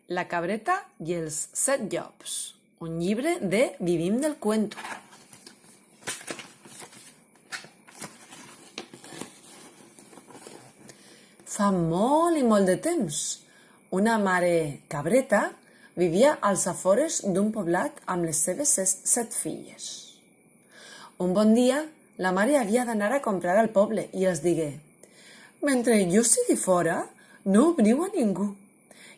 La cabreta i els 7 llops, un llibre de Vivim del Cuento. Fa molt i molt de temps, una mare cabreta vivia als afores d'un poblat amb les seves 7 filles. Un bon dia, la mare havia d'anar a comprar al poble i els digué: «Mentre jo sigui fora, no obriu a ningú.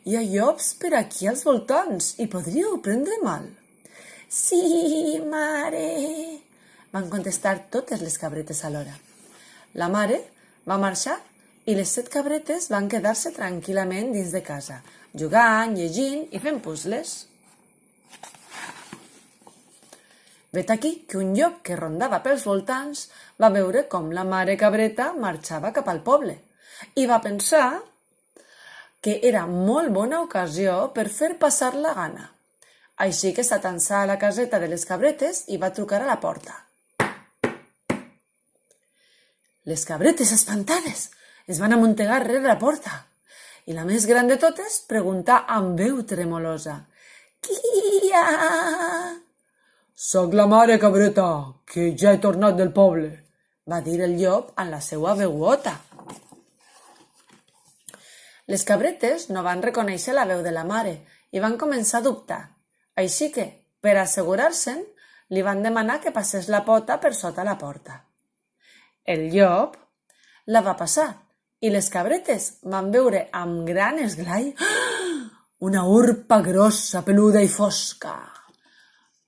Hi ha llops per aquí als voltants i podríeu prendre mal». «Sí, mare», van contestar totes les cabretes alhora. La mare va marxar i les 7 cabretes van quedar-se tranquil·lament dins de casa, jugant, llegint i fent puzzles. Vet aquí que un llop que rondava pels voltants va veure com la mare cabreta marxava cap al poble i va pensar que era molt bona ocasió per fer passar la gana. Així que s'atansà a la caseta de les cabretes i va trucar a la porta. Les cabretes, espantades, es van amuntegar rere la porta i la més gran de totes preguntà amb veu tremolosa: «Qui hi ha?» «Soc la mare cabreta, que ja he tornat del poble», va dir el llop amb la seva veuota. Les cabretes no van reconèixer la veu de la mare i van començar a dubtar, així que, per assegurar-se'n, li van demanar que passés la pota per sota la porta. El llop la va passar i les cabretes van veure amb gran esglai una urpa grossa, peluda i fosca,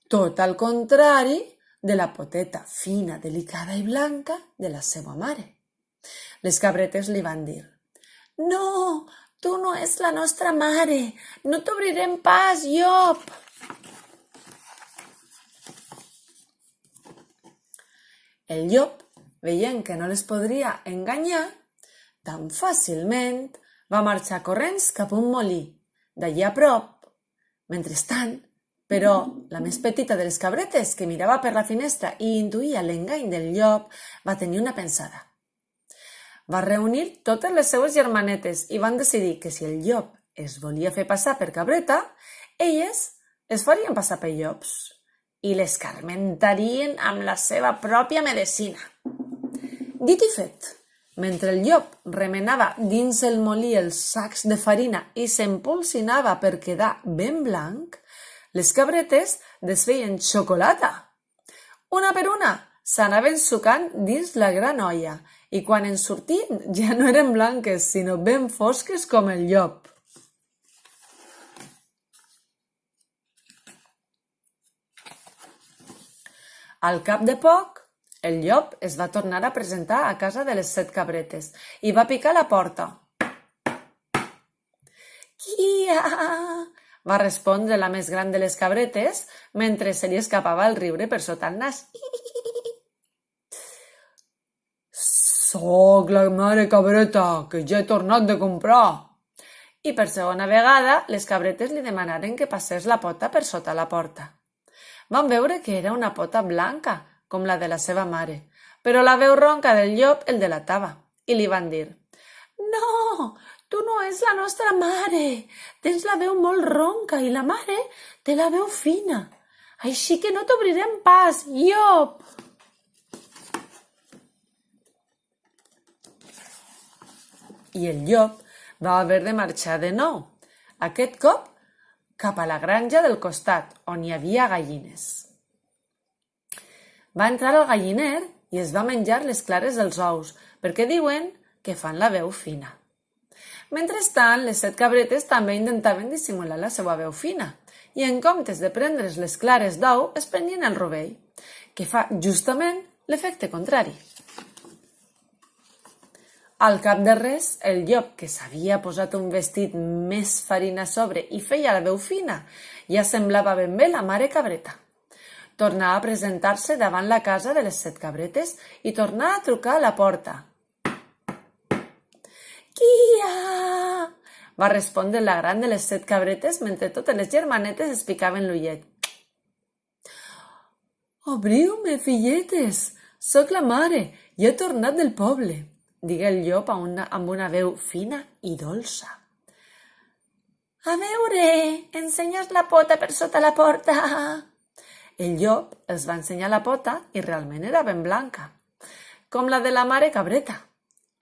tot al contrari de la poteta fina, delicada i blanca de la seva mare. Les cabretes li van dir: «No, tu no és la nostra mare, no t'obrirem pas, llop!» El llop, veient que no les podria enganyar tan fàcilment, va marxar corrents cap a un molí, d'allí a prop. Mentrestant, però, la més petita de les cabretes, que mirava per la finestra i intuïa l'engany del llop, va tenir una pensada. Va reunir totes les seues germanetes i van decidir que si el llop es volia fer passar per cabreta, elles es farien passar per llops i l'escarmentarien amb la seva pròpia medecina. Dit i fet, mentre el llop remenava dins el molí els sacs de farina i s'empolsinava per quedar ben blanc, les cabretes desfeien xocolata. Una per una s'anaven sucant dins la gran olla i quan en sortien ja no eren blanques, sinó ben fosques com el llop. Al cap de poc, el llop es va tornar a presentar a casa de les 7 cabretes i va picar a la porta. «Qui hi ha?» va respondre la més gran de les cabretes mentre se li escapava el riure per sota el nas. «Soc la mare cabreta, que ja he tornat de comprar». I per segona vegada, les cabretes li demanaren que passés la pota per sota la porta. Van veure que era una pota blanca, com la de la seva mare, però la veu ronca del llop el delatava, i li van dir: «No, tu no és la nostra mare, tens la veu molt ronca i la mare té la veu fina, així que no t'obrirem pas, llop!» I el llop va haver de marxar de nou, aquest cop cap a la granja del costat, on hi havia gallines. Va entrar al galliner i es va menjar les clares dels ous, perquè diuen que fan la veu fina. Mentrestant, les 7 cabretes també intentaven dissimular la seva veu fina i en comptes de prendre's les clares d'ou es prenien el rovell, que fa justament l'efecte contrari. Al cap de res, el llop, que s'havia posat un vestit més farina a sobre i feia la veu fina, ja semblava ben bé la mare cabreta. Tornà a presentar-se davant la casa de les 7 cabretes i tornà a trucar a la porta. «Qui hi ha?» va respondre la gran de les 7 cabretes mentre totes les germanetes es picaven l'ullet. «Obriu-me, filletes, soc la mare, ja he tornat del poble», digué el llop amb una veu fina i dolça. A veure, ensenya'ls la pota per sota la porta. El llop els va ensenyar la pota i realment era ben blanca, com la de la mare cabreta.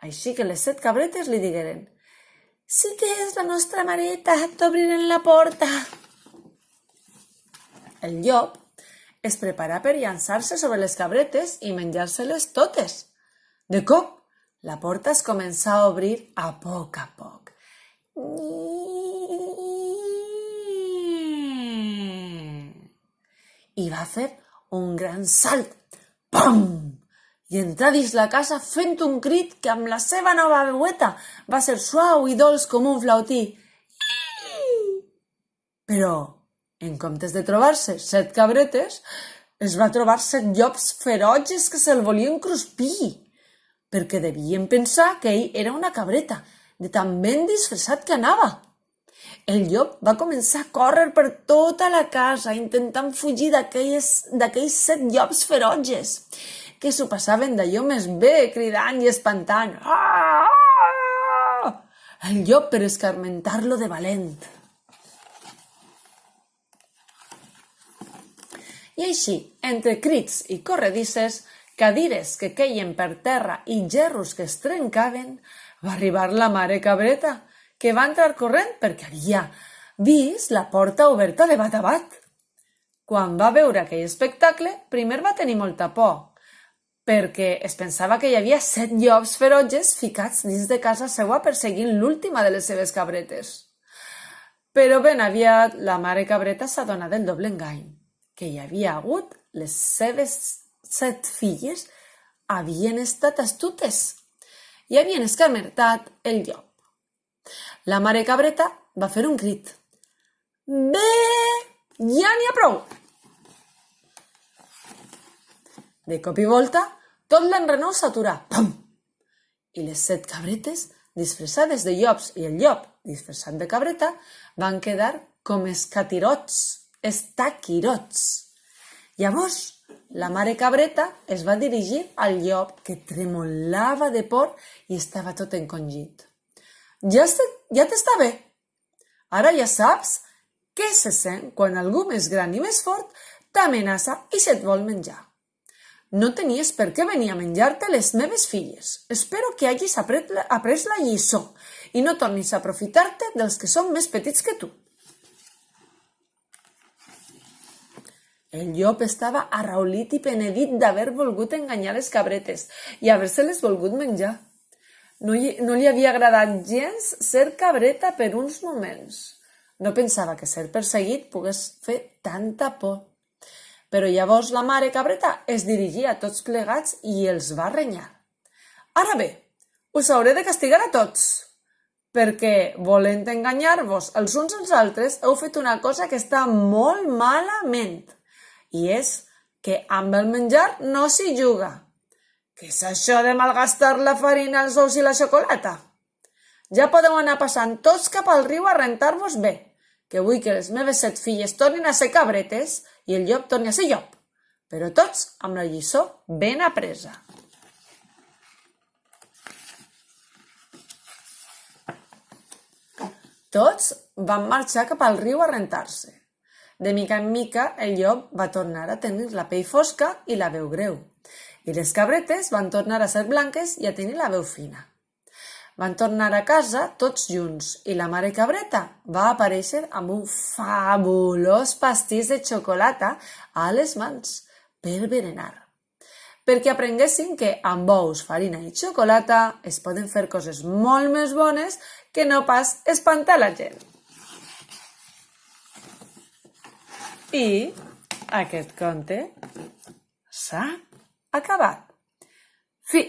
Així que les 7 cabretes li digueren: «Sí que és la nostra mareta, t'obrirem la porta». El llop es preparà per llançar-se sobre les cabretes i menjar-se-les totes. De cop, la porta es començà a obrir a poc a poc. I va fer un gran salt. Pam! I entrà dins la casa fent un crit que amb la seva nova veueta va ser suau i dolç com un flautí. Però, en comptes de trobar-se 7 cabretes, es va trobar 7 llops ferotges que se'l volien cruspir, perquè devien pensar que ell era una cabreta, de tan ben disfressat que anava. El llop va començar a córrer per tota la casa, intentant fugir d'aquells 7 llops ferotges, que s'ho passaven d'allò més bé, cridant i espantant. El llop per escarmentar-lo de valent. I així, entre crits i corredisses, cadires que queien per terra i gerros que es trencaven, va arribar la mare cabreta, que va entrar corrent perquè havia vist la porta oberta de bat a bat. Quan va veure aquell espectacle, primer va tenir molta por, perquè es pensava que hi havia 7 llops ferotges ficats dins de casa seva perseguint l'última de les seves cabretes. Però ben aviat la mare cabreta s'adonà del doble engany, que hi havia hagut les seves 7 filles havien estat astutes i havien escarmentat el llop. La mare cabreta va fer un crit. «Bé, ja n'hi ha prou!» De cop i volta, tot l'enrenou s'aturà. Pam! I les 7 cabretes, disfressades de llops, i el llop, disfressat de cabreta, van quedar com escatirots, estaquirots. Llavors, la mare cabreta es va dirigir al llop, que tremolava de por i estava tot encongit. Ja t'està bé. Ara ja saps què se sent quan algú més gran i més fort t'amenaça i se't vol menjar. No tenies per què venir a menjar-te les meves filles. Espero que hagis après la lliçó i no tornis a aprofitar-te dels que són més petits que tu. El llop estava arraulit i penedit d'haver volgut enganyar les cabretes i haver-se-les volgut menjar. No li havia agradat gens ser cabreta per uns moments. No pensava que ser perseguit pogués fer tanta por. Però llavors la mare cabreta es dirigia a tots plegats i els va renyar. «Ara bé, us hauré de castigar a tots, perquè, volent enganyar-vos els uns als altres, heu fet una cosa que està molt malament, i és que amb el menjar no s'hi juga. Què és això de malgastar la farina, els ous i la xocolata? Ja podeu anar passant tots cap al riu a rentar-vos bé, que vull que les meves 7 filles tornin a ser cabretes i el llop torni a ser llop, però tots amb la lliçó ben apresa». Tots van marxar cap al riu a rentar-se. De mica en mica, el llop va tornar a tenir la pell fosca i la veu greu, i les cabretes van tornar a ser blanques i a tenir la veu fina. Van tornar a casa tots junts i la mare cabreta va aparèixer amb un fabulós pastís de xocolata a les mans per berenar, perquè aprenguessin que amb ous, farina i xocolata es poden fer coses molt més bones que no pas espantar la gent. I aquest conte s'ha acabat. Fi.